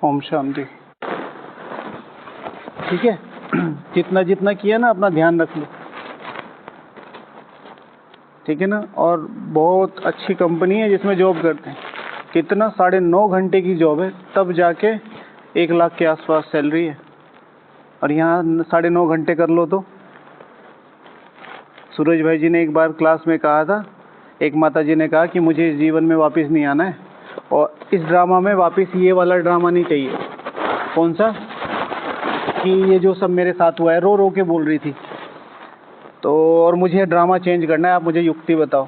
ओम शांति। ठीक है, जितना जितना किया ना अपना ध्यान रख लो, ठीक है ना। और बहुत अच्छी कंपनी है जिसमें जॉब करते हैं। कितना 9.5 घंटे की जॉब है, तब जाके 1 लाख के आसपास सैलरी है। और यहाँ 9.5 घंटे कर लो तो। सूरज भाई जी ने एक बार क्लास में कहा था, एक माता जी ने कहा कि मुझे इस जीवन में वापस नहीं आना है, और इस ड्रामा में वापस ये वाला ड्रामा नहीं चाहिए। कौन सा? कि ये जो सब मेरे साथ हुआ है, रो रो के बोल रही थी तो, और मुझे ड्रामा चेंज करना है, आप मुझे युक्ति बताओ।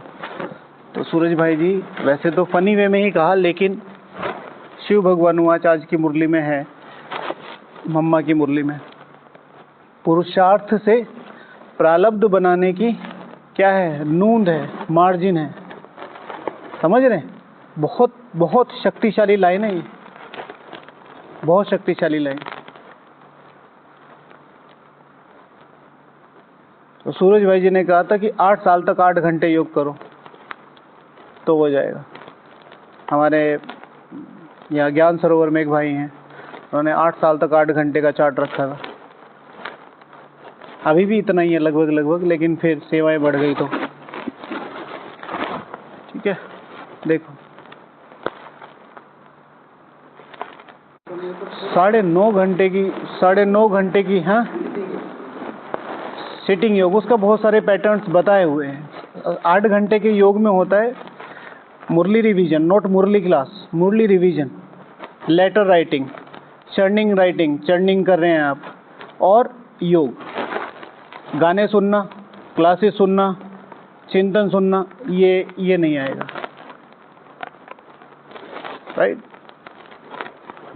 तो सूरज भाई जी वैसे तो फनी वे में ही कहा, लेकिन शिव भगवान वाच आज की मुरली में है, मम्मा की मुरली में, पुरुषार्थ से प्रारब्ध बनाने की क्या है, नूंद है, मार्जिन है। समझ रहे हैं? बहुत बहुत शक्तिशाली लाइन है ये, बहुत शक्तिशाली लाइन। तो सूरज भाई जी ने कहा था कि 8 साल तक 8 घंटे योग करो तो हो जाएगा। हमारे यहाँ ज्ञान सरोवर में एक भाई हैं, उन्होंने 8 साल तक 8 घंटे का चार्ट रखा था। अभी भी इतना ही है लगभग, लेकिन फिर सेवाएं बढ़ गई तो ठीक है। देखो 9.5 घंटे की हाँ सिटिंग योग, उसका बहुत सारे पैटर्न्स बताए हुए हैं। 8 घंटे के योग में होता है Murli revision, not Murli class, Murli revision, letter writing, churning कर रहे हैं आप, और योग, गाने सुनना, क्लासेस सुनना, चिंतन सुनना, ये नहीं आएगा। राइट?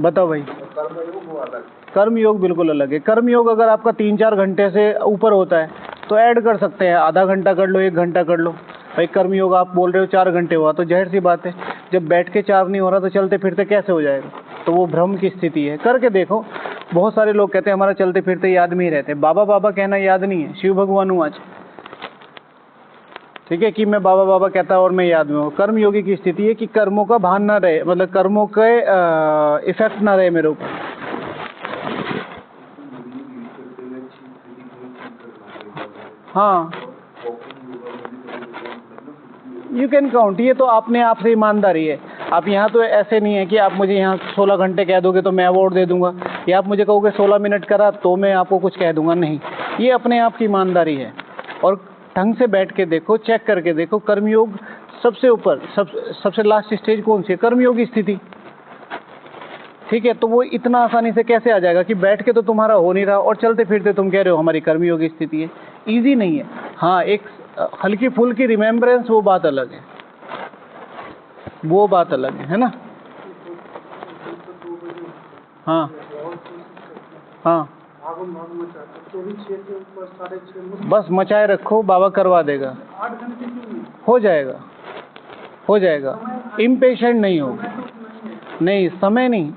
बताओ भाई। कर्म योग बिल्कुल अलग है। कर्म योग अगर आपका 3-4 घंटे से ऊपर होता है तो ऐड कर सकते हैं, आधा घंटा कर लो, 1 घंटा कर लो। भाई कर्म योग आप बोल रहे हो 4 घंटे हुआ, तो जाहिर सी बात है जब बैठ के 4 नहीं हो रहा तो चलते फिरते कैसे हो जाएगा? तो वो भ्रम की स्थिति है। करके देखो। बहुत सारे लोग कहते हैं हमारा चलते फिरते याद में ही रहते हैं। बाबा बाबा कहना याद नहीं है, शिव भगवान हूँ आज, ठीक है, कि मैं बाबा बाबा कहता और मैं याद में हूँ। कर्म योगी की स्थिति है कि कर्मों का भान ना रहे, मतलब कर्मों के इफेक्ट ना रहे मेरे ऊपर। हाँ, यू कैन काउंट। ये तो अपने आप से ईमानदारी है। आप यहाँ तो ऐसे नहीं है कि आप मुझे यहाँ 16 घंटे कह दोगे तो मैं अवार्ड दे दूंगा, या आप मुझे कहोगे 16 मिनट करा तो मैं आपको कुछ कह दूंगा, नहीं। ये अपने आप की ईमानदारी है। और ढंग से बैठ के देखो, चेक करके देखो, कर्मयोग सबसे ऊपर, सबसे लास्ट स्टेज कौन सी है? कर्मयोगी स्थिति, ठीक है। तो वो इतना आसानी से कैसे आ जाएगा कि बैठ के तो तुम्हारा हो नहीं रहा और चलते फिरते तुम कह रहे हो हमारी कर्मयोगी स्थिति है? ईजी नहीं है। हाँ, एक हल्की फुल्की रिमेम्बरेंस, वो बात अलग है, वो बात अलग है ना। हाँ हाँ, बस मचाए रखो, बाबा करवा देगा। 8 घंटे हो जाएगा, हो जाएगा। इम्पेशेंट नहीं हो, नहीं, समय नहीं,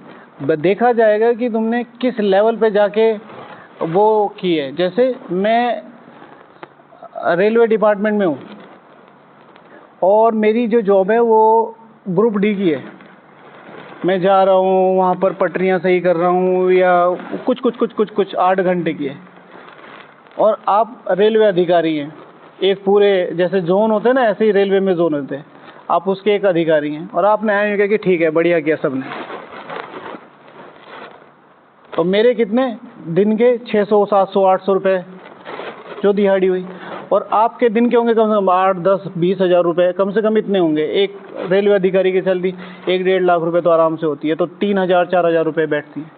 देखा जाएगा कि तुमने किस लेवल पे जाके वो की है। जैसे मैं रेलवे डिपार्टमेंट में हूँ और मेरी जो जॉब है वो ग्रुप डी की है। मैं जा रहा हूँ वहाँ पर, पटरियाँ सही कर रहा हूँ, या कुछ 8 घंटे की है। और आप रेलवे अधिकारी हैं, एक पूरे जैसे जोन होते हैं ना, ऐसे ही रेलवे में जोन होते हैं, आप उसके एक अधिकारी हैं, और आपने आए कहा कि ठीक है, बढ़िया किया सबने। तो मेरे कितने दिन के 600, 700, 800 रुपये जो दिहाड़ी हुई, और आपके दिन के होंगे कम से कम 8, 10, 20 हज़ार रुपये, कम से कम इतने होंगे। एक रेलवे अधिकारी की सैलरी 1-1.5 लाख रुपए तो आराम से होती है। तो 3,000, 4,000 रुपये बैठती है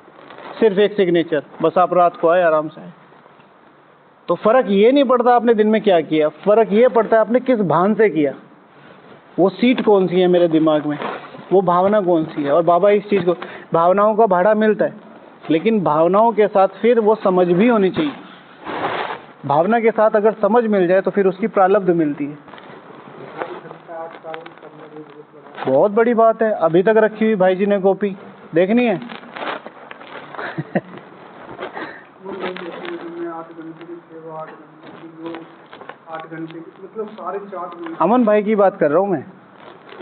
सिर्फ एक सिग्नेचर, बस आप रात को आए, आराम से आए। तो फ़र्क ये नहीं पड़ता आपने दिन में क्या किया, फ़र्क ये पड़ता है आपने किस भान से किया, वो सीट कौन सी है मेरे दिमाग में, वो भावना कौन सी है। और बाबा इस चीज़ को, भावनाओं का भाड़ा मिलता है, लेकिन भावनाओं के साथ फिर वो समझ भी होनी चाहिए। भावना के साथ अगर समझ मिल जाए तो फिर उसकी प्रारब्ध मिलती है। बहुत बड़ी बात है। अभी तक रखी हुई भाई जी ने कॉपी, देखनी है? 8 घंटे मतलब सारे 4। अमन भाई की बात कर रहा हूँ मैं,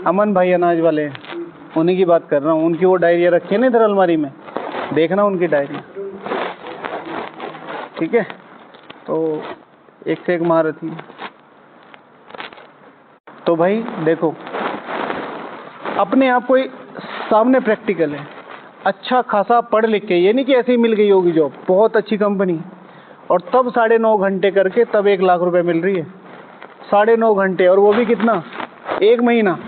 अमन भाई अनाज वाले, उन्हीं की बात कर रहा हूँ। उनकी वो डायरिया रखी है ना इधर अलमारी में, देखना उनकी डायरी, ठीक है। तो एक से एक महारथी। तो भाई देखो, अपने आप को सामने प्रैक्टिकल है, अच्छा खासा पढ़ लिख के, ये नहीं कि ऐसे ही मिल गई होगी जॉब, बहुत अच्छी कंपनी, और तब 9.5 घंटे करके तब 1 लाख रुपए मिल रही है। 9.5 घंटे, और वो भी कितना, 1 महीना,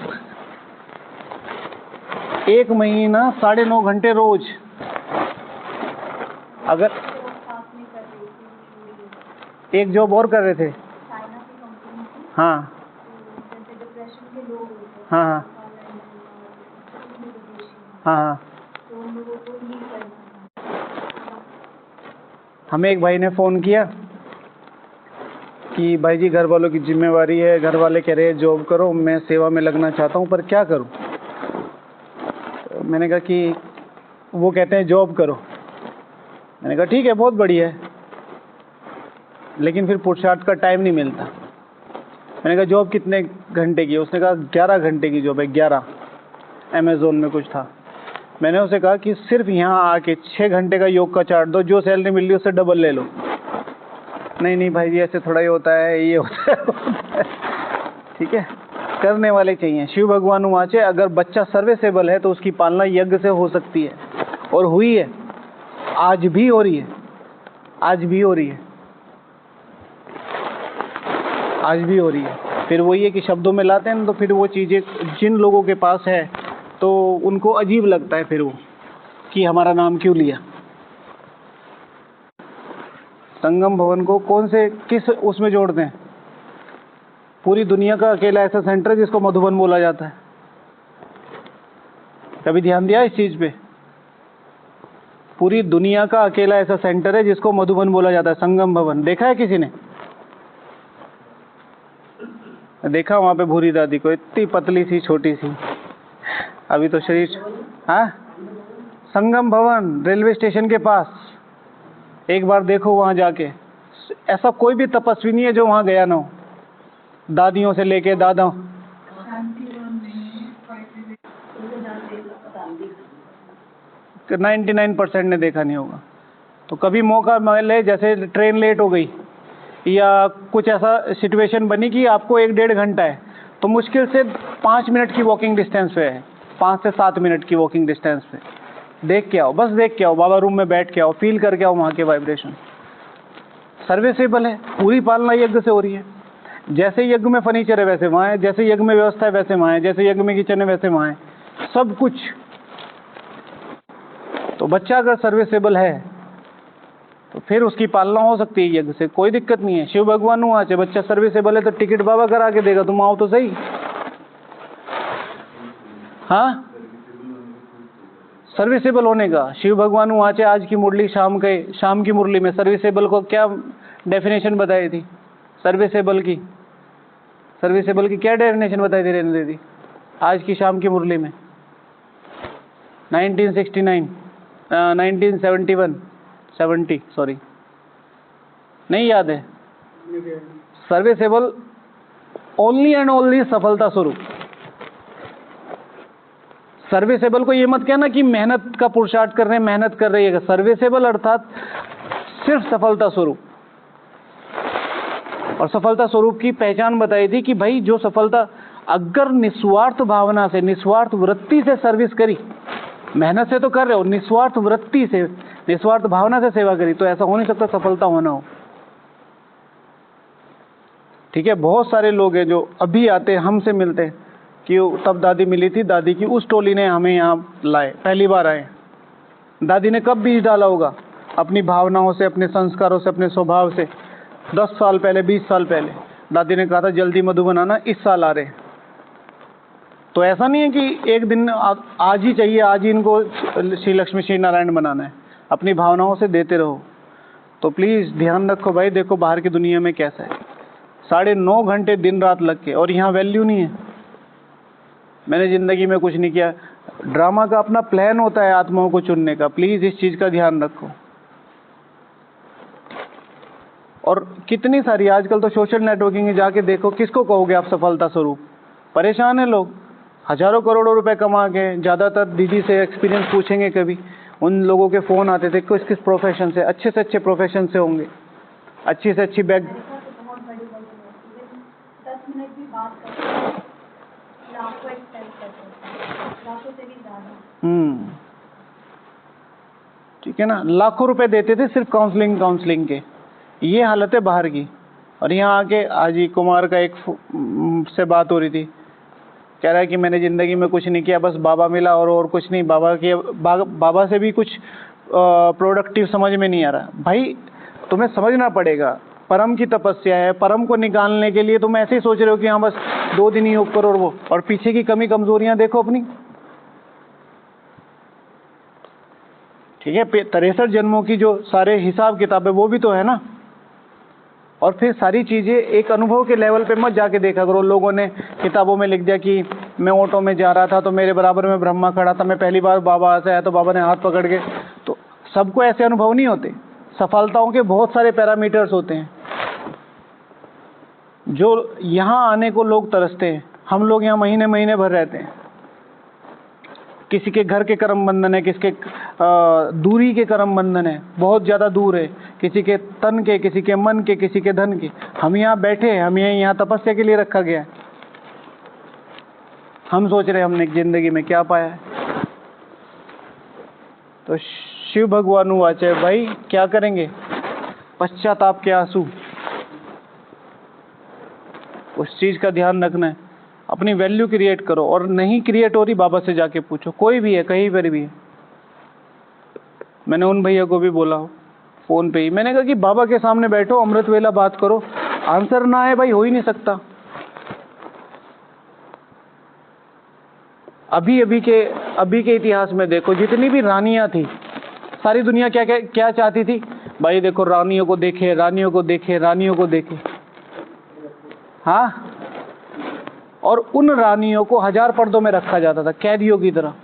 1 महीना 9.5 घंटे रोज। अगर एक जॉब और कर रहे थे, हाँ हाँ हाँ हाँ हाँ। हमें एक भाई ने फ़ोन किया कि भाई जी घर वालों की जिम्मेवारी है, घर वाले कह रहे हैं जॉब करो, मैं सेवा में लगना चाहता हूँ पर क्या करूँ। मैंने कहा कि वो कहते हैं जॉब करो। मैंने कहा ठीक है, बहुत बढ़िया है, लेकिन फिर पुरुषार्थ का टाइम नहीं मिलता। मैंने कहा जॉब कितने घंटे की? उसने कहा 11 घंटे की जॉब है, 11। अमेज़ोन में कुछ था। मैंने उसे कहा कि सिर्फ यहाँ आके 6 घंटे का योग का चार्ट दो, जो सैलरी मिल रही है उससे डबल ले लो। नहीं नहीं भाई जी, ऐसे थोड़ा ही होता है, ये होता है। ठीक है, करने वाले चाहिए। शिव भगवान वाचे, अगर बच्चा सर्विसेबल है तो उसकी पालना यज्ञ से हो सकती है, और हुई है, आज भी हो रही है, आज भी हो रही है, आज भी हो रही है। फिर वही है कि शब्दों में लाते हैं ना, तो फिर वो चीज़ें जिन लोगों के पास है तो उनको अजीब लगता है फिर वो, कि हमारा नाम क्यों लिया। संगम भवन को कौन से किस उसमें जोड़ते हैं? पूरी दुनिया का अकेला ऐसा सेंटर है जिसको मधुबन बोला जाता है। कभी ध्यान दिया इस चीज़ पे? पूरी दुनिया का अकेला ऐसा सेंटर है जिसको मधुबन बोला जाता है, संगम भवन। देखा है किसी ने? देखा वहाँ पे भूरी दादी को, इतनी पतली सी, छोटी सी, अभी तो शरीर। हाँ, संगम भवन रेलवे स्टेशन के पास, एक बार देखो वहाँ जाके। ऐसा कोई भी तपस्वी नहीं है जो वहाँ गया ना हो, दादियों से लेके दादा। 99% ने देखा नहीं होगा। तो कभी मौका मिले, जैसे ट्रेन लेट हो गई या कुछ ऐसा सिचुएशन बनी कि आपको 1-1.5 घंटा है, तो मुश्किल से 5 मिनट की वॉकिंग डिस्टेंस पे है, 5 से 7 मिनट की वॉकिंग डिस्टेंस पे। देख के आओ, बस देख के आओ, बाबा रूम में बैठ के आओ, फील करके आओ वहाँ के वाइब्रेशन। सर्विसेबल है, पूरी पालना यज्ञ से हो रही है। जैसे यज्ञ में फर्नीचर है वैसे वहाँ है, जैसे यज्ञ में व्यवस्था है वैसे वहाँ है, जैसे यज्ञ में किचन है वैसे वहाँ है, सब कुछ। तो बच्चा अगर सर्विसेबल है तो फिर उसकी पालना हो सकती है यज्ञ से, कोई दिक्कत नहीं है। शिव भगवान वहाँ से, बच्चा सर्विसेबल है तो टिकट बाबा करा के देगा, तुम आओ तो सही। हाँ, सर्विसेबल होने का शिव भगवान वहाँ से। आज की मुरली शाम की मुरली में सर्विसेबल को क्या डेफिनेशन बताई थी? सर्विसेबल की क्या डेफिनेशन बताई थी रेणु दीदी आज की शाम की मुरली में? 1970 सॉरी, नहीं याद है। सर्विसेबल ओनली एंड ओनली सफलता स्वरूप। सर्विसेबल को ये मत कहना कि मेहनत का पुरुषार्थ कर रहे हैं, मेहनत कर रही है। सर्विसेबल अर्थात सिर्फ सफलता स्वरूप। और सफलता स्वरूप की पहचान बताई थी कि भाई जो सफलता, अगर निस्वार्थ भावना से, निस्वार्थ वृत्ति से सर्विस करी, मेहनत से तो कर रहे हो, निस्वार्थ वृत्ति से, निस्वार्थ भावना से सेवा करी, तो ऐसा हो नहीं सकता सफलता होना हो। ठीक है, बहुत सारे लोग हैं जो अभी आते हैं, हमसे मिलते हैं कि तब दादी मिली थी, दादी की उस टोली ने हमें यहाँ लाए, पहली बार आए। दादी ने कब बीज डाला होगा? अपनी भावनाओं से, अपने संस्कारों से, अपने स्वभाव से। 10 साल पहले, 20 साल पहले दादी ने कहा था जल्दी मधुबन आना, इस साल आ रहे। तो ऐसा नहीं है कि एक दिन आज ही चाहिए, आज ही इनको श्री लक्ष्मी श्री नारायण बनाना है। अपनी भावनाओं से देते रहो। तो प्लीज़ ध्यान रखो भाई, देखो बाहर की दुनिया में कैसा है, 9.5 घंटे दिन रात लग के, और यहाँ वैल्यू नहीं है। मैंने ज़िंदगी में कुछ नहीं किया। ड्रामा का अपना प्लान होता है आत्माओं को चुनने का, प्लीज़ इस चीज़ का ध्यान रखो। और कितनी सारी आजकल तो सोशल नेटवर्किंग में जाके देखो, किसको कहोगे आप सफलता स्वरूप? परेशान है लोग, हजारों करोड़ों रुपए कमा के। ज़्यादातर दीदी से एक्सपीरियंस पूछेंगे कभी, उन लोगों के फ़ोन आते थे किस किस प्रोफेशन से अच्छे प्रोफेशन से होंगे, अच्छी से अच्छी बैग। बहुत बड़ी बड़ी है, 10 मिनट भी बात करते हैं, लाखों एक्सपेंस करते हैं, लाखों से भी ज़्यादा। ठीक है ना, लाखों रुपए देते थे सिर्फ काउंसलिंग के। ये हालत है बाहर की। और यहाँ आके आज ही कुमार का एक से बात हो रही थी, कह रहा है कि मैंने ज़िंदगी में कुछ नहीं किया, बस बाबा मिला और कुछ नहीं। बाबा से भी कुछ प्रोडक्टिव समझ में नहीं आ रहा। भाई तुम्हें समझना पड़ेगा, परम की तपस्या है, परम को निकालने के लिए तुम ऐसे ही सोच रहे हो कि हाँ बस 2 दिन ही योग करो और वो, और पीछे की कमी कमजोरियां देखो अपनी। ठीक है, 63 जन्मों की जो सारे हिसाब किताब है वो भी तो है ना। और फिर सारी चीज़ें एक अनुभव के लेवल पे मत जाके देखा करो। लोगों ने किताबों में लिख दिया कि मैं ऑटो में जा रहा था तो मेरे बराबर में ब्रह्मा खड़ा था, मैं पहली बार बाबा से आया तो बाबा ने हाथ पकड़ के। तो सबको ऐसे अनुभव नहीं होते। सफलताओं के बहुत सारे पैरामीटर्स होते हैं जो यहाँ आने को लोग तरसते हैं। हम लोग यहाँ महीने महीने भर रहते हैं। किसी के घर के कर्म बंधन है, किसी के दूरी के कर्म बंधन है, बहुत ज़्यादा दूर है, किसी के तन के, किसी के मन के, किसी के धन के। हम यहाँ बैठे हैं, हमें यहाँ तपस्या के लिए रखा गया है। हम सोच रहे हैं हमने जिंदगी में क्या पाया है। तो शिव भगवान वाचे भाई क्या करेंगे, पश्चाताप के आंसू, उस चीज़ का ध्यान रखना है। अपनी वैल्यू क्रिएट करो, और नहीं क्रिएट हो रही बाबा से जाके पूछो, कोई भी है कहीं पर भी है। मैंने उन भैया को भी बोला फ़ोन पे ही, मैंने कहा कि बाबा के सामने बैठो, अमृत वेला बात करो, आंसर ना है भाई हो ही नहीं सकता। अभी के इतिहास में देखो, जितनी भी रानियां थी, सारी दुनिया क्या चाहती थी भाई, देखो रानियों को देखे, रानियों को देखे, रानियों को देखे। हाँ, और उन रानियों को 1000 पर्दों में रखा जाता था कैदियों की तरह।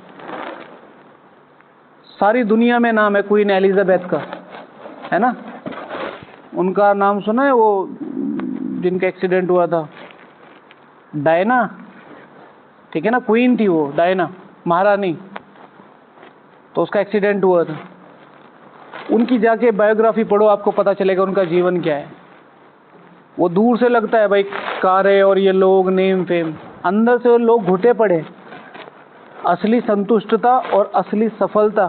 सारी दुनिया में नाम है क्वीन एलिजाबेथ का, है ना। उनका नाम सुना है, वो जिनका एक्सीडेंट हुआ था, डायना, ठीक है ना, क्वीन थी वो डायना, महारानी। तो उसका एक्सीडेंट हुआ था। उनकी जाके बायोग्राफी पढ़ो, आपको पता चलेगा उनका जीवन क्या है। वो दूर से लगता है भाई कारें और ये लोग नेम फेम, अंदर से वो लोग घुटे पड़े। असली संतुष्टता और असली सफलता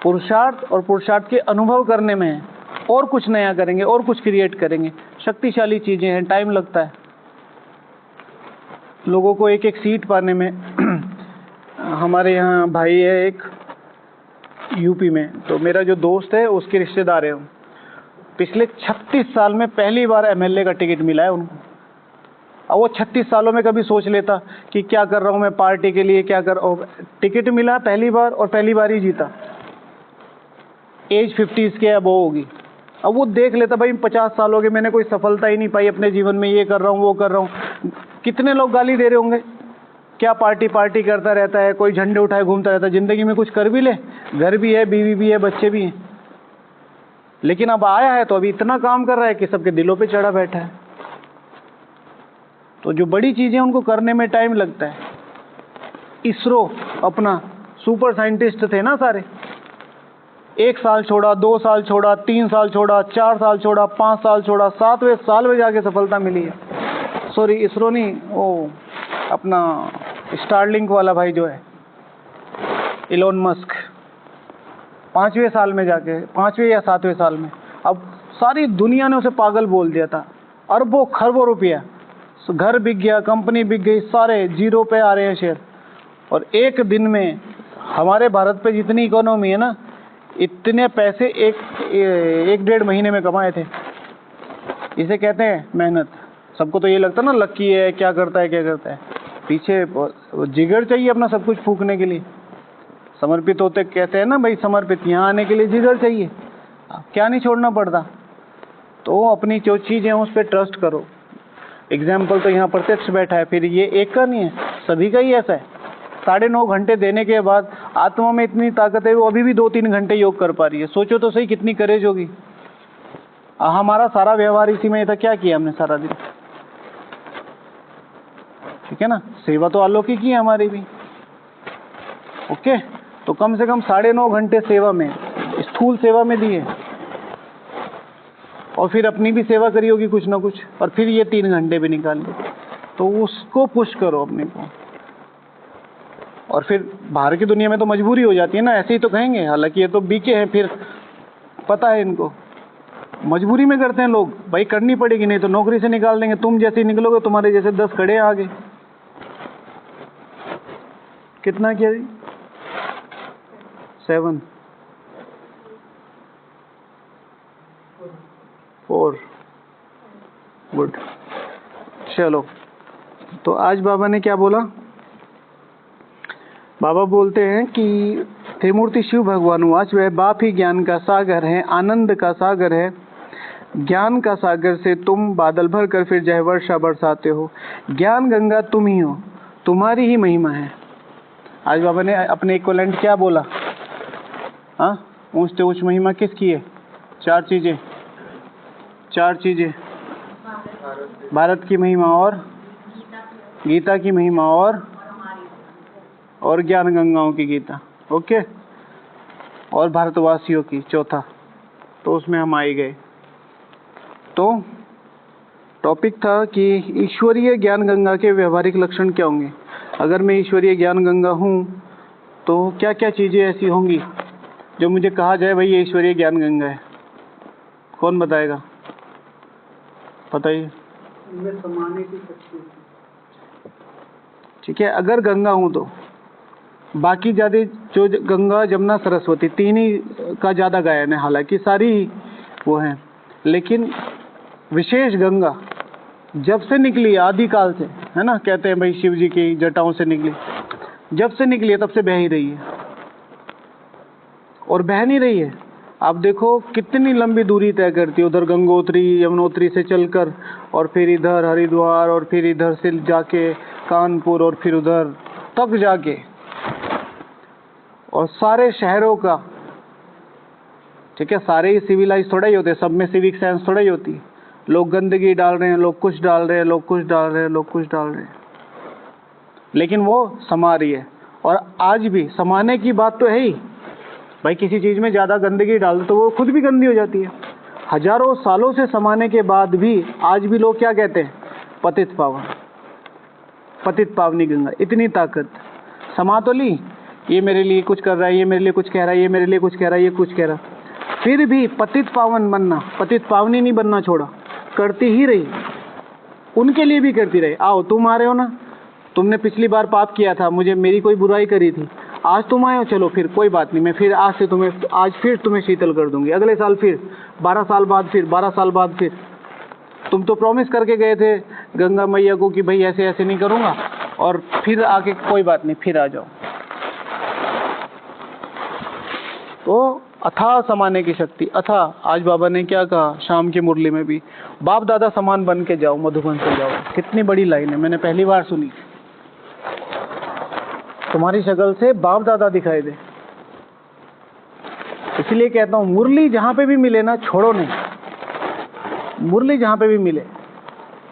पुरुषार्थ और पुरुषार्थ के अनुभव करने में है। और कुछ नया करेंगे और कुछ क्रिएट करेंगे, शक्तिशाली चीज़ें हैं, टाइम लगता है लोगों को एक एक सीट पाने में। हमारे यहाँ भाई है एक यूपी में, तो मेरा जो दोस्त है उसके रिश्तेदार है, पिछले 36 साल में पहली बार एमएलए का टिकट मिला है उनको। अब वो 36 सालों में कभी सोच लेता कि क्या कर रहा हूँ मैं पार्टी के लिए, क्या कर रहा हूँ। टिकट मिला पहली बार और पहली बार ही जीता। एज 50 के अब वो होगी। अब वो देख लेता भाई 50 साल हो गए, मैंने कोई सफलता ही नहीं पाई अपने जीवन में, ये कर रहा हूँ वो कर रहा हूँ। कितने लोग गाली दे रहे होंगे, क्या पार्टी करता रहता है, कोई झंडे उठाए घूमता रहता है, ज़िंदगी में कुछ कर भी ले, घर भी है, बीवी भी है, बच्चे भी हैं। लेकिन अब आया है तो अभी इतना काम कर रहा है कि सबके दिलों पे चढ़ा बैठा है। तो जो बड़ी चीज़ें उनको करने में टाइम लगता है। इसरो अपना सुपर साइंटिस्ट थे ना सारे, 1 साल छोड़ा, 2 साल छोड़ा, 3 साल छोड़ा, 4 साल छोड़ा, 5 साल छोड़ा, 7वें साल में जाके सफलता मिली है। सॉरी इसरो नहीं, वो अपना स्टारलिंक वाला भाई जो है इलोन मस्क, 5वें साल में जाके, 5वें या 7वें साल में। अब सारी दुनिया ने उसे पागल बोल दिया था, अरबों खरबों रुपया, घर बिक गया, कंपनी बिक गई, सारे जीरो पे आ रहे हैं शेयर। और एक दिन में हमारे भारत पे जितनी इकोनॉमी है ना, इतने पैसे एक 1.5 महीने में कमाए थे। इसे कहते हैं मेहनत। सबको तो ये लगता है ना लक्की है, क्या करता है, पीछे जिगर चाहिए अपना सब कुछ फूकने के लिए। समर्पित होते कहते हैं ना भाई, समर्पित यहाँ आने के लिए जिगर चाहिए, क्या नहीं छोड़ना पड़ता। तो अपनी जो चीज़ें हैं उस पर ट्रस्ट करो। एग्जाम्पल तो यहाँ प्रत्यक्ष बैठा है, फिर ये एक का नहीं है, सभी का ही ऐसा है। 9.5 घंटे देने के बाद आत्मा में इतनी ताकत है, वो अभी भी 2-3 घंटे योग कर पा रही है। सोचो तो सही कितनी करेज होगी। हमारा सारा व्यवहार इसी में था, क्या किया हमने सारा दिन, ठीक है ना। सेवा तो अलौकिक ही है हमारी भी। ओके, तो कम से कम 9.5 घंटे सेवा में, स्थूल सेवा में दिए, और फिर अपनी भी सेवा करी होगी कुछ ना कुछ, और फिर ये 3 घंटे भी निकाल लिए। तो उसको पुश करो अपने को। और फिर बाहर की दुनिया में तो मजबूरी हो जाती है ना, ऐसे ही तो कहेंगे, हालांकि ये तो बीके हैं, फिर पता है इनको, मजबूरी में करते हैं लोग, भाई करनी पड़ेगी, नहीं तो नौकरी से निकाल देंगे। तुम जैसे ही निकलोगे, तुम्हारे जैसे 10 खड़े हैं आगे। कितना किया जी? 7 4 गुड। चलो, तो आज बाबा ने क्या बोला? बाबा बोलते हैं कि त्रिमूर्ति शिव भगवान वाच, वह बाप ही ज्ञान का सागर है, आनंद का सागर है। ज्ञान का सागर से तुम बादल भर कर फिर जय वर्षा बरसाते हो। ज्ञान गंगा तुम ही हो, तुम्हारी ही महिमा है। आज बाबा ने अपने इक्विवेलेंट क्या बोला? हाँ, ऊंच से ऊंच महिमा किसकी है? 4 चीजें, 4 चीजें, भारत की महिमा, और गीता की महिमा, और ज्ञान गंगाओं की गीता, ओके, और भारतवासियों की, चौथा। तो उसमें हम आ ही गए। तो टॉपिक था कि ईश्वरीय ज्ञान गंगा के व्यवहारिक लक्षण क्या होंगे। अगर मैं ईश्वरीय ज्ञान गंगा हूँ तो क्या क्या चीज़ें ऐसी होंगी जो मुझे कहा जाए भाई ये ईश्वरीय ज्ञान गंगा है? कौन बताएगा? बताइए। समाने की शक्ति। ठीक है, अगर गंगा हूँ तो बाकी ज़्यादा जो गंगा जमुना सरस्वती 3 ही का ज़्यादा गायन है, हालांकि सारी वो हैं, लेकिन विशेष गंगा जब से निकली आदिकाल से, है ना, कहते हैं भाई शिव जी की जटाओं से निकली, जब से निकली है तब से बह ही रही है, और बह नहीं रही है। आप देखो कितनी लंबी दूरी तय करती है, उधर गंगोत्री यमुनोत्री से चलकर, और फिर इधर हरिद्वार, और फिर इधर से जाके कानपुर, और फिर उधर तक जाके, और सारे शहरों का, ठीक है, सारे ही सिविलाइज थोड़ा ही होते, सब में सिविक सेंस थोड़ा ही होती है। लोग गंदगी डाल रहे हैं, लोग कुछ डाल रहे हैं, लोग कुछ डाल रहे हैं, लोग कुछ डाल रहे हैं, लेकिन वो समा रही है। और आज भी समाने की बात तो है ही भाई, किसी चीज में ज्यादा गंदगी डाल दो तो वो खुद भी गंदी हो जाती है। हजारों सालों से समाने के बाद भी आज भी लोग क्या कहते हैं? पतित पावन, पतित पावनी गंगा। इतनी ताकत समा तो ली, ये मेरे लिए कुछ कर रहा है, ये मेरे लिए कुछ कह रहा है, ये मेरे लिए कुछ कह रहा है, ये कुछ कह रहा है, फिर भी पतित पावन बनना, पतित पावनी नहीं बनना छोड़ा, करती ही रही, उनके लिए भी करती रही। आओ तुम आ रहे हो ना, तुमने पिछली बार पाप किया था, मुझे मेरी कोई बुराई करी थी, आज तुम आए हो, चलो फिर कोई बात नहीं, मैं फिर आज से तुम्हें, आज फिर तुम्हें शीतल कर दूंगी, अगले साल फिर, 12 साल बाद फिर, 12 साल बाद फिर। तुम तो प्रॉमिस करके गए थे गंगा मैया को कि भाई ऐसे ऐसे नहीं करूँगा, और फिर आके कोई बात नहीं, फिर आ जाओ। तो अथाह समाने की शक्ति, अथाह। आज बाबा ने क्या कहा शाम की मुरली में भी, बाप दादा समान बन के जाओ, मधुबन से जाओ। कितनी बड़ी लाइन है, मैंने पहली बार सुनी। तुम्हारी शक्ल से बाप दादा दिखाई दे। इसलिए कहता हूँ मुरली जहाँ पे भी मिले ना, छोड़ो नहीं, मुरली जहाँ पे भी मिले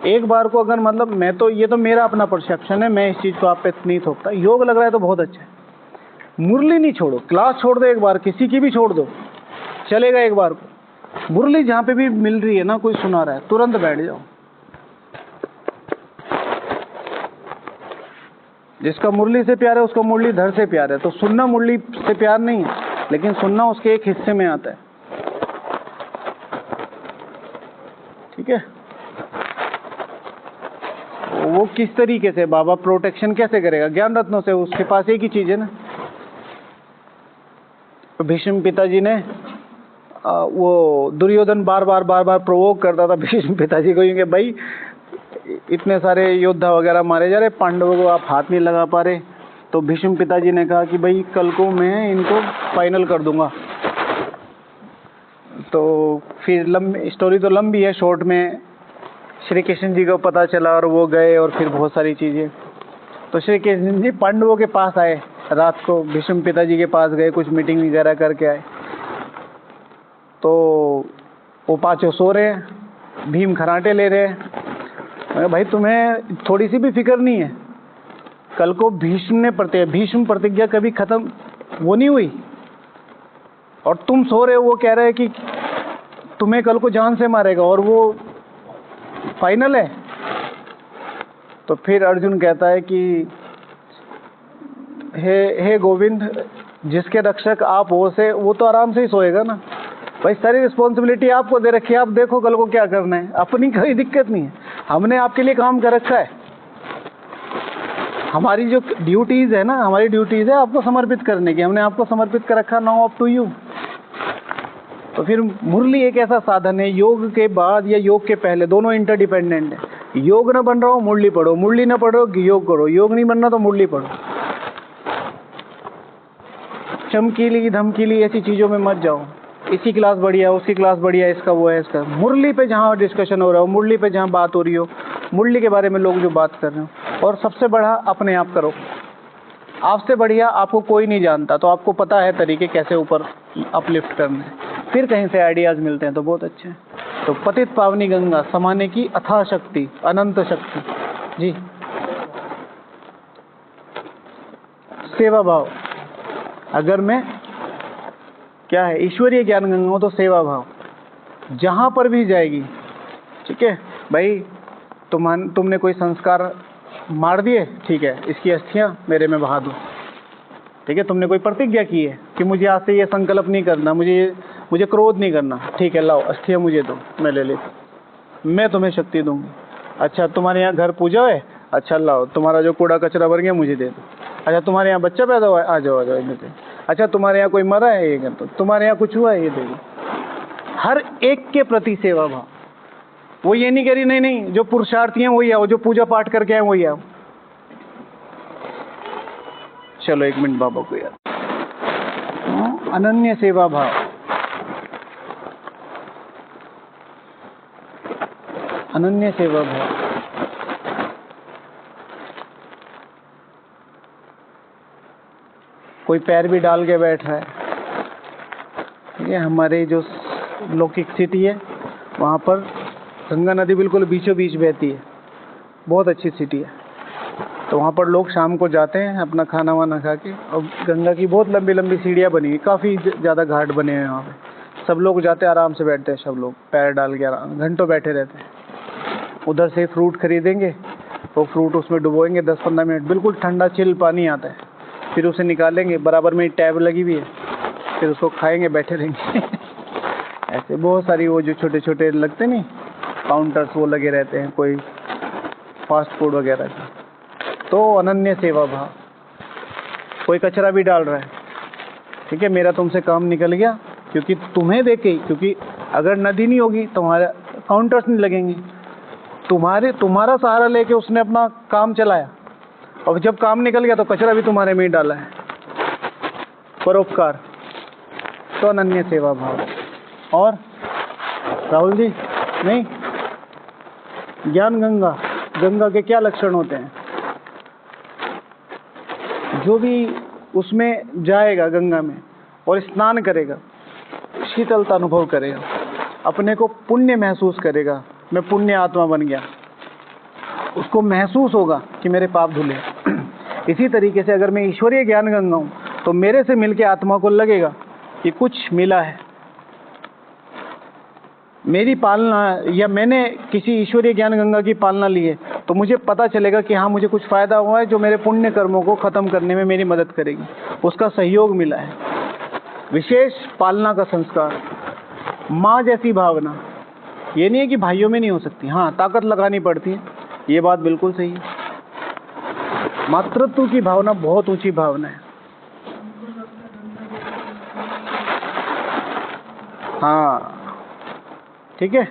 एक बार को, अगर मतलब मैं तो, ये तो मेरा अपना परसेप्शन है, मैं इस चीज़ को आप पे नहीं थोपता। योग लग रहा है तो बहुत अच्छा है, मुरली नहीं छोड़ो, क्लास छोड़ दो एक बार, किसी की भी छोड़ दो, चलेगा एक बार को। मुरली जहाँ पे भी मिल रही है ना, कोई सुना रहा है, तुरंत बैठ जाओ। जिसका मुरली से प्यार है उसका मुरलीधर से प्यार है। तो सुनना मुरली से प्यार नहीं है, लेकिन सुनना उसके एक हिस्से में आता है, ठीक है। वो किस तरीके से बाबा प्रोटेक्शन कैसे करेगा? ज्ञान रत्नों से। उसके पास एक ही चीज है ना। भीष्म पिताजी ने वो दुर्योधन बार बार प्रोवोक करता था भीष्म पिताजी को, क्योंकि भाई इतने सारे योद्धा वगैरह मारे जा रहे, पांडवों को आप हाथ नहीं लगा पा रहे। तो भीष्म पिताजी ने कहा कि भाई कल को मैं इनको फाइनल कर दूंगा। तो फिर लंबी स्टोरी तो लंबी है, शॉर्ट में श्री कृष्ण जी को पता चला और वो गए, और फिर बहुत सारी चीज़ें। तो श्री कृष्ण जी पांडवों के पास आए, रात को भीष्म पिताजी के पास गए, कुछ मीटिंग वगैरह करके आए। तो वो पांचों सो रहे हैं, भीम खराटे ले रहे हैं। भाई तुम्हें थोड़ी सी भी फिक्र नहीं है? कल को भीष्म प्रतिज्ञा कभी खत्म वो नहीं हुई, और तुम सो रहे हो, वो कह रहे हैं कि तुम्हें कल को जान से मारेगा, और वो फाइनल है। तो फिर अर्जुन कहता है कि हे गोविंद, जिसके रक्षक आप हो से वो तो आराम से ही सोएगा ना भाई। सारी रिस्पॉन्सिबिलिटी आपको दे रखी है, आप देखो कल को क्या करना है, अपनी कोई दिक्कत नहीं है। हमने आपके लिए काम कर रखा है, हमारी जो ड्यूटीज है ना, हमारी ड्यूटीज है आपको समर्पित करने की, हमने आपको समर्पित कर रखा, नाउ अप टू यू। तो फिर मुरली एक ऐसा साधन है, योग के बाद या योग के पहले, दोनों इंटरडिपेंडेंट है। योग ना बन रहा हो मुरली पढ़ो, मुरली ना पढ़ो योग करो, योग नहीं बनना तो मुरली पढ़ो। चमकीली धमकीली ऐसी चीजों में मत जाओ, इसी क्लास बढ़िया, उसकी क्लास बढ़िया, इसका वो है, इसका। मुरली पे जहाँ डिस्कशन हो रहा हो, मुरली पे जहाँ बात हो रही हो, मुरली के बारे में लोग जो बात कर रहे हो। और सबसे बड़ा अपने आप करो, आपसे बढ़िया आपको कोई नहीं जानता, तो आपको पता है तरीके कैसे ऊपर अपलिफ्ट करने हैं। फिर कहीं से आइडियाज मिलते हैं तो बहुत अच्छे हैं। तो पतित पावनी गंगा समाने की अथाह शक्ति, अनंत शक्ति। जी, सेवा भाव, अगर मैं क्या है ईश्वरीय ज्ञान गंगा हूं तो सेवा भाव जहां पर भी जाएगी। ठीक है भाई, तुमने कोई संस्कार मार दिए, ठीक है, इसकी अस्थियां मेरे में बहा दो। ठीक है, तुमने कोई प्रतिज्ञा की है कि मुझे आज से ये संकल्प नहीं करना, मुझे क्रोध नहीं करना, ठीक है, लाओ अस्थियां मुझे दो, मैं ले लेती, मैं तुम्हें शक्ति दूंगी। अच्छा, तुम्हारे यहाँ घर पूजा है, अच्छा लाओ, तुम्हारा जो कूड़ा कचरा भर गया मुझे दे दो। अच्छा, तुम्हारे यहाँ बच्चा पैदा हुआ है, आ जाओ इधर से। अच्छा, तुम्हारे यहाँ कोई मरा है, ये कर दो। तुम्हारे यहाँ कुछ हुआ है, ये दे दो। हर एक के प्रति सेवा भाव। वो ये नहीं करी, नहीं जो पुरुषार्थी हैं वही आओ, जो पूजा पाठ करके आए वही आओ। चलो 1 मिनट बाबा को याद। अनन्य सेवा भाव, अनन्य सेवा भाव। कोई पैर भी डाल के बैठ रहा है। ये हमारे जो लौकिक सिटी है वहाँ पर गंगा नदी बिल्कुल बीचों बीच बहती है, बहुत अच्छी सिटी है। तो वहाँ पर लोग शाम को जाते हैं अपना खाना वाना खा के, और गंगा की बहुत लंबी लंबी सीढ़ियाँ बनी हुई, काफ़ी ज़्यादा घाट बने हुए हैं वहाँ पे। सब लोग जाते हैं, आराम से बैठते हैं, सब लोग पैर डाल के आराम घंटों बैठे रहते हैं। उधर से फ्रूट खरीदेंगे, वो फ्रूट उसमें डुबोएंगे 10-15 मिनट, बिल्कुल ठंडा चिल पानी आता है। फिर उसे निकालेंगे, बराबर में टैब लगी हुई है, फिर उसको खाएंगे, बैठे रहेंगे। ऐसे बहुत सारी वो जो छोटे छोटे लगते नहीं काउंटर्स, वो लगे रहते हैं, कोई फास्ट फूड वगैरह के। तो अनन्य सेवा भाव। कोई कचरा भी डाल रहा है, ठीक है, मेरा तुमसे काम निकल गया, क्योंकि तुम्हें देखे ही, क्योंकि अगर नदी नहीं होगी तुम्हारा काउंटर्स नहीं लगेंगे। तुम्हारा सहारा लेके उसने अपना काम चलाया, और जब काम निकल गया तो कचरा भी तुम्हारे में ही डाला है। परोपकार, तो अनन्य सेवा भाव। और राहुल जी, नहीं, ज्ञान गंगा, गंगा के क्या लक्षण होते हैं? जो भी उसमें जाएगा गंगा में और स्नान करेगा, शीतलता अनुभव करेगा, अपने को पुण्य महसूस करेगा, मैं पुण्य आत्मा बन गया, उसको महसूस होगा कि मेरे पाप धुले। इसी तरीके से अगर मैं ईश्वरीय ज्ञान गंगा हूँ तो मेरे से मिलके आत्मा को लगेगा कि कुछ मिला है, मेरी पालना, या मैंने किसी ईश्वरीय ज्ञान गंगा की पालना ली है, तो मुझे पता चलेगा कि हाँ, मुझे कुछ फायदा हुआ है जो मेरे पुण्य कर्मों को खत्म करने में मेरी मदद करेगी, उसका सहयोग मिला है। विशेष पालना का संस्कार, माँ जैसी भावना। ये नहीं है कि भाइयों में नहीं हो सकती, हाँ ताकत लगानी पड़ती है, ये बात बिल्कुल सही है। मातृत्व की भावना बहुत ऊंची भावना है। हाँ ठीक है,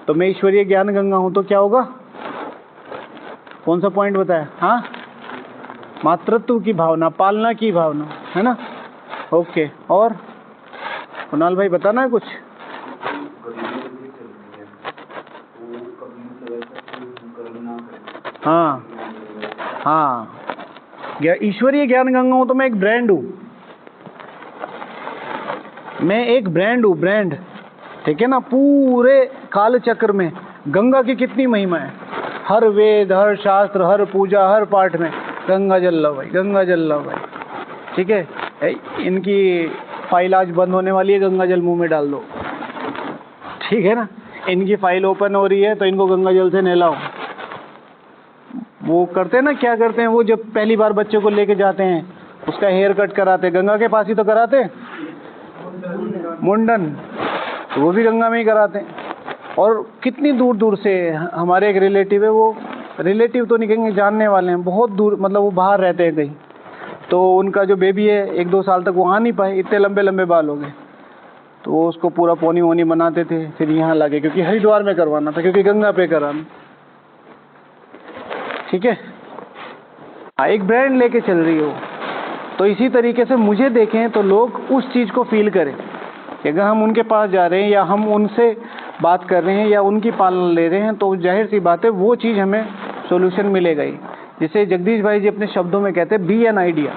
तो मैं ईश्वरीय ज्ञान गंगा हूं तो क्या होगा? कौन सा पॉइंट बताया? हाँ, मातृत्व की भावना, पालना की भावना, है ना? ओके, और कुणाल भाई बताना है कुछ? हाँ हाँ, ईश्वरीय ज्ञान गंगा हूं तो मैं एक ब्रांड हूं, मैं एक ब्रांड हूं, ब्रांड, ठीक है ना? पूरे काल चक्र में गंगा की कितनी महिमा है, हर वेद, हर शास्त्र, हर पूजा, हर पाठ में गंगा जल लो भाई, गंगा जल लो भाई, ठीक है? इनकी फाइल आज बंद होने वाली है, गंगा जल मुंह में डाल दो, ठीक है ना। इनकी फाइल ओपन हो रही है तो इनको गंगा जल से नहलाओ। वो करते हैं ना, क्या करते हैं वो, जब पहली बार बच्चे को लेके जाते हैं उसका हेयर कट कराते, गंगा के पास ही तो कराते, मुंडन, तो वो भी गंगा में ही कराते हैं। और कितनी दूर दूर से, हमारे एक रिलेटिव है, वो रिलेटिव तो नहीं कहेंगे, जानने वाले हैं, बहुत दूर, मतलब वो बाहर रहते हैं कहीं, तो उनका जो बेबी है 1-2 साल तक वो आ नहीं पाए, इतने लंबे लंबे बाल हो गए, तो वो उसको पूरा पोनी वोनी बनाते थे, फिर यहाँ लाके, क्योंकि हरिद्वार में करवाना था, क्योंकि गंगा पे कराना, ठीक है। हाँ, एक ब्रांड लेके चल रही हो। तो इसी तरीके से मुझे देखें तो लोग उस चीज़ को फील करें कि अगर हम उनके पास जा रहे हैं या हम उनसे बात कर रहे हैं या उनकी पालना ले रहे हैं, तो जाहिर सी बात है वो चीज़ हमें सॉल्यूशन मिलेगा ही। जिसे जगदीश भाई जी अपने शब्दों में कहते हैं, बी एन आइडिया।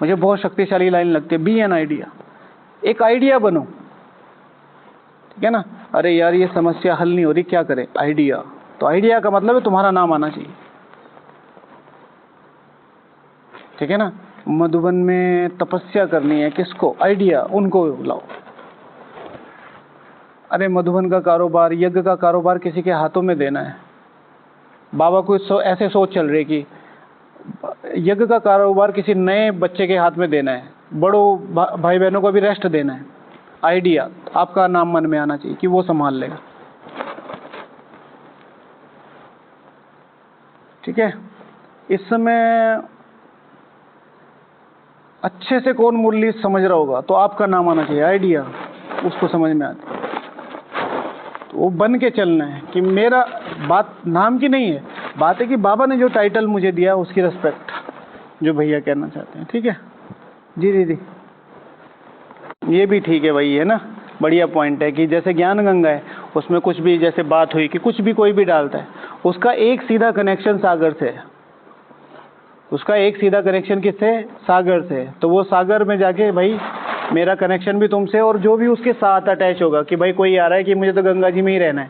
मुझे बहुत शक्तिशाली लाइन लगती है, बी एन आइडिया। एक आइडिया बनो, ठीक है ना। अरे यार ये समस्या हल नहीं हो रही, क्या करें, आइडिया। तो आइडिया का मतलब है तुम्हारा नाम आना चाहिए, ठीक है ना। मधुबन में तपस्या करनी है, किसको, आइडिया, उनको लाओ। अरे मधुबन का कारोबार, यज्ञ का कारोबार किसी के हाथों में देना है। बाबा को ऐसे सोच चल रही कि यज्ञ का कारोबार किसी नए बच्चे के हाथ में देना है, बड़ों भाई बहनों को भी रेस्ट देना है। आइडिया, आपका नाम मन में आना चाहिए कि वो संभाल लेगा, ठीक है। इस समय अच्छे से कौन मुरली समझ रहा होगा, तो आपका नाम आना चाहिए, आइडिया, उसको समझ में आती है, तो वो बन के चलना है कि मेरा बात नाम की नहीं है, बात है कि बाबा ने जो टाइटल मुझे दिया उसकी रिस्पेक्ट, जो भैया कहना चाहते हैं, ठीक है जी। दीदी ये भी ठीक है भाई, है ना, बढ़िया पॉइंट है कि जैसे ज्ञान गंगा है, उसमें कुछ भी जैसे बात हुई कि कुछ भी कोई भी डालता है, उसका एक सीधा कनेक्शन सागर से है, उसका एक सीधा कनेक्शन किससे, सागर से। तो वो सागर में जाके भाई मेरा कनेक्शन भी तुमसे, और जो भी उसके साथ अटैच होगा कि भाई कोई आ रहा है कि मुझे तो गंगा जी में ही रहना है,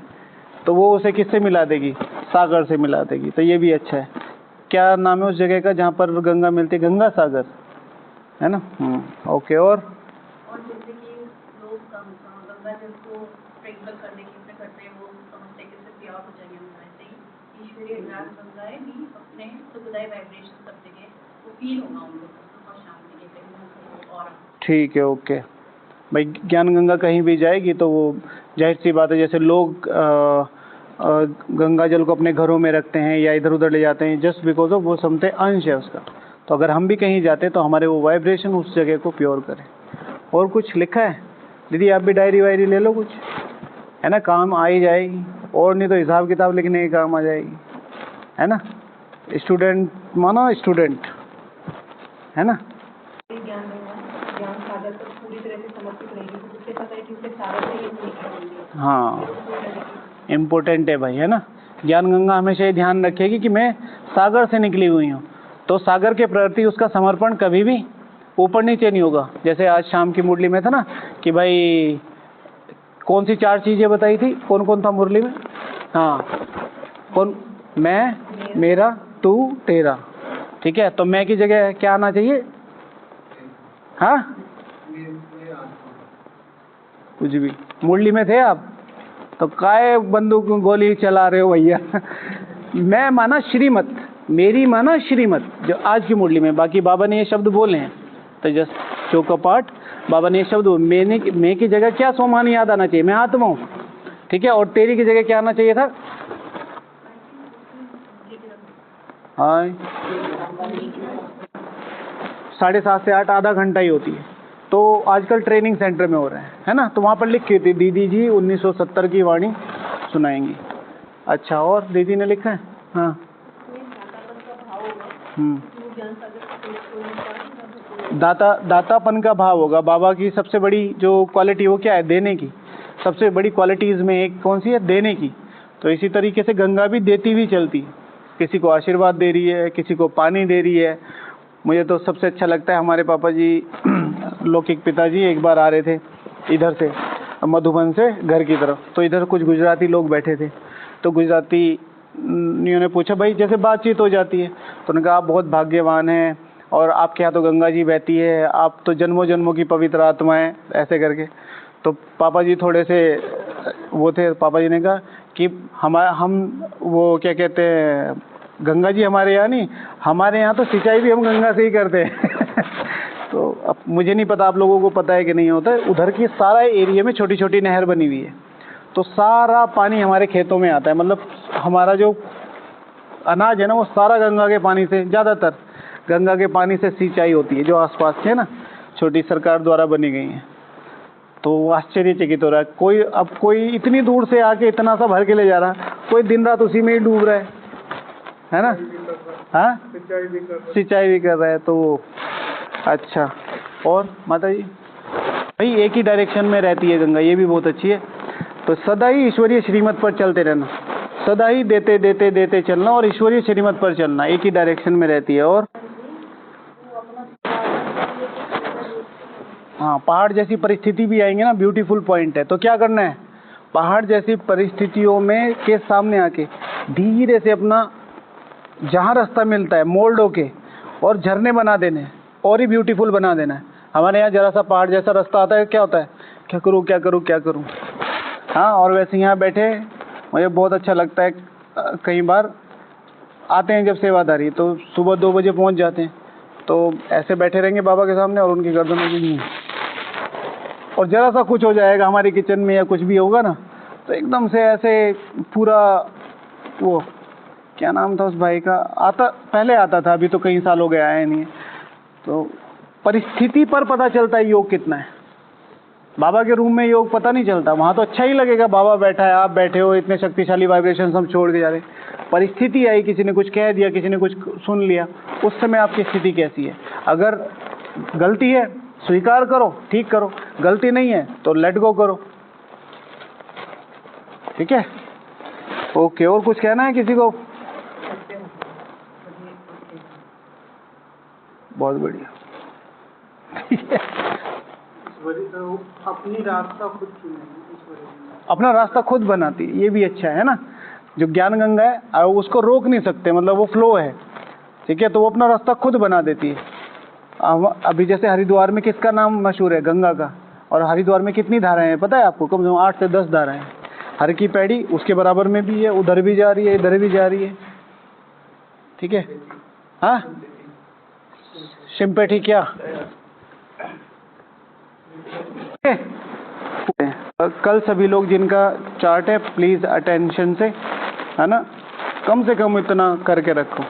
तो वो उसे किससे मिला देगी, सागर से मिला देगी। तो ये भी अच्छा है। क्या नाम है उस जगह का जहाँ पर गंगा मिलती है, गंगा सागर, है ना। ओके। और जैसे कि लोग गंगा जल को स्प्रिंकल करने की इसमें करते हैं, वो समझते हैं कि इससे प्योर हो जाएंगे, वैसे ही ईश्वरीय ज्ञान गंगाएं भी अपने सुखदायी वाइब्रेशन सब जगह वो फील होगा उनको, सुख शांति के कहीं और, ठीक है। ओके भाई, ज्ञान गंगा कहीं भी जाएगी तो वो जाहिर सी बात है, जैसे लोग गंगा जल को अपने घरों में रखते हैं या इधर उधर ले जाते हैं, जस्ट बिकॉज ऑफ वो समझते अंश है उसका। तो अगर हम भी कहीं जाते हैं तो हमारे वो वाइब्रेशन उस जगह को प्योर करें। और कुछ लिखा है दीदी, आप भी डायरी वायरी ले लो कुछ, है ना, काम आ ही जाएगी, और नहीं तो हिसाब किताब लिखने के काम आ जाएगी, है ना। स्टूडेंट मानो स्टूडेंट, है ना। ज्ञान सागर पर पूरी तरह से समर्पित रहेगी, तो जिसके पता है कि उसे सागर से ही निकलेंगे। हाँ, इम्पोर्टेंट है भाई, है ना। ज्ञान गंगा हमेशा ये ध्यान रखेगी कि मैं सागर से निकली हुई हूँ, तो सागर के प्रति उसका समर्पण कभी भी ऊपर नीचे नहीं होगा। जैसे आज शाम की मुरली में था ना कि भाई कौन सी 4 चीज़ें बताई थी, कौन कौन था मुरली में, हाँ, कौन, मैं, मेरा, तू, तेरा, ठीक है। तो मैं की जगह क्या आना चाहिए, हाँ, कुछ भी। मुरली में थे आप तो काय बंदूक गोली चला रहे हो भैया। मैं माना श्रीमत, मेरी माना श्रीमत, जो आज की मुरली में। बाकी बाबा ने ये शब्द बोले हैं, तो जस्ट चौकपाठ, बाबा ने ये शब्द, मैं की जगह क्या सोमान याद आना चाहिए, मैं आत्मा हूँ, ठीक है। और तेरी की जगह क्या आना चाहिए था, हाँ, 7:30 से 8 आधा घंटा ही होती है। तो आजकल ट्रेनिंग सेंटर में हो रहा है ना, तो वहाँ पर लिखी थी दीदी जी 1970 की वाणी सुनाएंगी। अच्छा, और दीदी ने लिखा है, हाँ, दातापन का भाव होगा। बाबा की सबसे बड़ी जो क्वालिटी वो क्या है, देने की। सबसे बड़ी क्वालिटीज़ में एक कौन सी है, देने की। तो इसी तरीके से गंगा भी देती हुई चलती है, किसी को आशीर्वाद दे रही है, किसी को पानी दे रही है। मुझे तो सबसे अच्छा लगता है, हमारे पापा जी लौकिक पिताजी एक बार आ रहे थे इधर से, मधुबन से घर की तरफ, तो इधर कुछ गुजराती लोग बैठे थे, तो गुजराती ने पूछा भाई जैसे बातचीत हो जाती है, तो उन्होंने कहा आप बहुत भाग्यवान हैं, और आपके यहाँ तो गंगा जी बहती है, आप तो जन्मों जन्मों की पवित्र आत्मा है, ऐसे करके। तो पापा जी थोड़े से वो थे, पापा जी ने कहा कि हम वो क्या कहते हैं, गंगा जी हमारे यहाँ नहीं, हमारे यहाँ तो सिंचाई भी हम गंगा से ही करते हैं। तो अब मुझे नहीं पता आप लोगों को पता है कि नहीं होता है, उधर की सारा एरिया में छोटी छोटी नहर बनी हुई है, तो सारा पानी हमारे खेतों में आता है। मतलब हमारा जो अनाज है ना, वो सारा गंगा के पानी से, ज़्यादातर गंगा के पानी से सिंचाई होती है, जो आसपास के ना छोटी सरकार द्वारा बनी गई है। तो आश्चर्यचकित हो रहा है, कोई इतनी दूर से आके इतना सा भर के ले जा रहा है, कोई दिन रात उसी में ही डूब रहा है ना? हाँ, सिंचाई भी कर रहा है। तो अच्छा, और माता जी भाई एक ही डायरेक्शन में रहती है गंगा, ये भी बहुत अच्छी है। तो सदा ही ईश्वरीय श्रीमत पर चलते रहना, सदा ही देते देते देते चलना और ईश्वरीय श्रीमत पर चलना, एक ही डायरेक्शन में रहती है। और हाँ, पहाड़ जैसी परिस्थिति भी आएंगे ना, ब्यूटीफुल पॉइंट है। तो क्या करना है, पहाड़ जैसी परिस्थितियों में के सामने आके धीरे से अपना जहाँ रास्ता मिलता है मोल्ड होके और झरने बना देने, और ही ब्यूटीफुल बना देना है। हमारे यहाँ जरा सा पहाड़ जैसा रास्ता आता है, क्या होता है, क्या करूँ क्या करूँ क्या करूँ। हाँ, और वैसे यहाँ बैठे मुझे बहुत अच्छा लगता है। कई बार आते हैं जब सेवादारी, तो सुबह 2 बजे पहुँच जाते हैं, तो ऐसे बैठे रहेंगे बाबा के सामने और उनकी गर्दन में नहीं, और ज़रा सा कुछ हो जाएगा हमारी किचन में या कुछ भी होगा ना, तो एकदम से ऐसे पूरा, वो क्या नाम था उस भाई का, पहले आता था, अभी तो कई साल हो गए आया नहीं है। तो परिस्थिति पर पता चलता है योग कितना है। बाबा के रूम में योग पता नहीं चलता, वहाँ तो अच्छा ही लगेगा, बाबा बैठा है, आप बैठे हो, इतने शक्तिशाली वाइब्रेशन हम छोड़ के जा रहे। परिस्थिति आई, किसी ने कुछ कह दिया, किसी ने कुछ सुन लिया, उस समय आपकी स्थिति कैसी है। अगर गलती है स्वीकार करो, ठीक करो, गलती नहीं है तो लेट गो करो, ठीक है। ओके, और कुछ कहना है किसी को? बहुत बढ़िया। अपनी रास्ता खुद चुनेगी, अपना रास्ता खुद बनाती है, ये भी अच्छा है ना। जो ज्ञान गंगा है, और उसको रोक नहीं सकते, मतलब वो फ्लो है, ठीक है, तो वो अपना रास्ता खुद बना देती है। अभी जैसे हरिद्वार में किसका नाम मशहूर है, गंगा का, और हरिद्वार में कितनी धाराएं हैं पता है आपको? कम से कम 8 से 10 धाराएं हैं। हर की पैड़ी उसके बराबर में भी है, उधर भी जा रही है, इधर भी जा रही है, ठीक है। हाँ, शिम्पेठी क्या, कल सभी लोग जिनका चार्ट है प्लीज अटेंशन से, है ना, कम से कम इतना करके रखो।